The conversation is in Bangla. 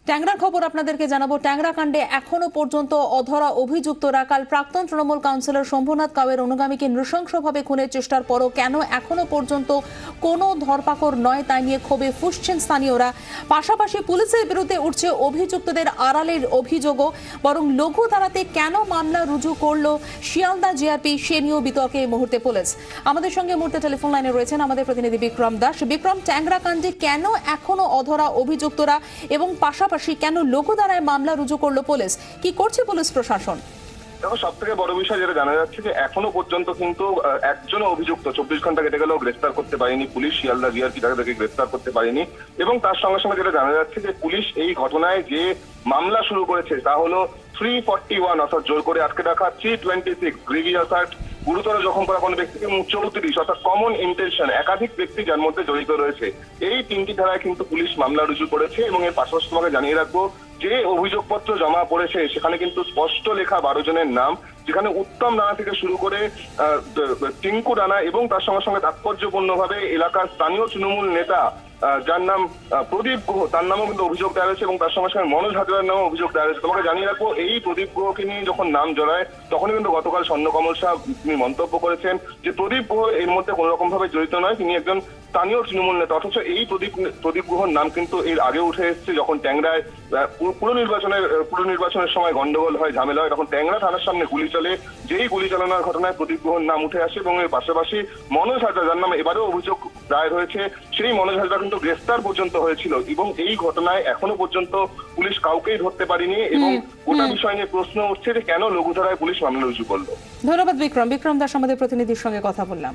ট্যাংরার খবর আপনাদেরকে জানাবো। ট্যাংরা কাণ্ডে এখনো পর্যন্ত অধরা অভিযুক্তরা। কাল প্রাক্তন তৃণমূল কাউন্সিলর শম্ভুনাথ কাউয়ের অনুগামীকে নৃশংসভাবে খুনের চেষ্টার পরও কেন এখনো পর্যন্ত কোনো ধরপাকড় নয়, তাই নিয়ে ক্ষোভে ফুঁসছেন স্থানীয়রা। পাশাপাশি পুলিশের বিরুদ্ধে উঠছে অভিযুক্তদের আড়ালের অভিযোগও। বরং লঘু ধারাতে কেন মামলা রুজু করলো শিয়ালদা জিআরপি, সে নিয়েও বিতর্কে এই মুহূর্তে পুলিশ। আমাদের সঙ্গে মুহূর্তে টেলিফোন লাইনে রয়েছেন আমাদের প্রতিনিধি বিক্রম দাস। বিক্রম, ট্যাংরা কাণ্ডে কেন এখনো অধরা অভিযুক্তরা এবং পাশাপাশি কেন লঘু ধারায় মামলা রুজু করলো পুলিশ? কি করছে পুলিশ প্রশাসন? দেখো, সব থেকে বড় বিষয় যেটা জানা যাচ্ছে যে এখনো পর্যন্ত কিন্তু একজনও অভিযুক্ত 24 ঘন্টা কেটে গেলেও গ্রেফতার করতে পারেনি পুলিশ। শিয়ালদা জিআরপি তাকে গ্রেফতার করতে পারেনি। এবং তার সঙ্গে সঙ্গে যেটা জানা যাচ্ছে যে পুলিশ এই ঘটনায় যে মামলা শুরু করেছে তা হলো 341, অর্থাৎ জোর করে আটকে রাখা, 326 গ্রিভিয়াস অ্যাক্ট, গুরুতর জখম করা কোনো ব্যক্তিকে, 34 অর্থাৎ কমন ইন্টেনশন, একাধিক ব্যক্তি যার মধ্যে জড়িত রয়েছে। এই তিনটি ধারায় কিন্তু পুলিশ মামলা রুজু করেছে। এবং এর পাশাপাশি তোমাকে জানিয়ে রাখবো যে অভিযোগপত্র জমা পড়েছে সেখানে কিন্তু স্পষ্ট লেখা 12 জনের নাম, যেখানে উত্তম রানা থেকে শুরু করে টিঙ্কু রানা এবং তার সঙ্গে সঙ্গে তাৎপর্যপূর্ণভাবে এলাকার স্থানীয় তৃণমূল নেতা যার নাম প্রদীপ গুহ, তার নামও কিন্তু অভিযোগ দেওয়া হয়েছে। এবং তার সঙ্গে সঙ্গে মনোজ হাজরার নামও অভিযোগ দেওয়া হয়েছে। তোমাকে জানিয়ে রাখবো, এই প্রদীপ গুহকে নিয়ে যখন নাম জড়ায় তখনই কিন্তু গতকাল স্বর্ণকমল শাহ তিনি মন্তব্য করেছেন যে প্রদীপ গুহ এর মধ্যে কোনো রকম ভাবে জড়িত নয়, তিনি একজন স্থানীয় তৃণমূল নেতা। অথচ এই প্রদীপ গুহর নাম কিন্তু এর আগে উঠে এসেছে যখন ট্যাংরায় পুর নির্বাচনের সময় গন্ডগোল হয়, ঝামেলা হয়, তখন ট্যাংরা থানার সামনে গুলি চলে। যেই গুলি চালানোর ঘটনায় প্রদীপ গুহর নাম উঠে আসে। এবং এর পাশাপাশি মনোজ হাজরা, যার নামে এবারেও অভিযোগ দায়ের হয়েছে, সেই মনোজ হাজরা কিন্তু গ্রেফতার পর্যন্ত হয়েছিল। এবং এই ঘটনায় এখনো পর্যন্ত পুলিশ কাউকেই ধরতে পারেনি। এবং গোটা বিষয় নিয়ে প্রশ্ন উঠছে যে কেন লঘু ধারায় পুলিশ মামলা রুজু করলো। ধন্যবাদ বিক্রম দাস, আমাদের প্রতিনিধির সঙ্গে কথা বললাম।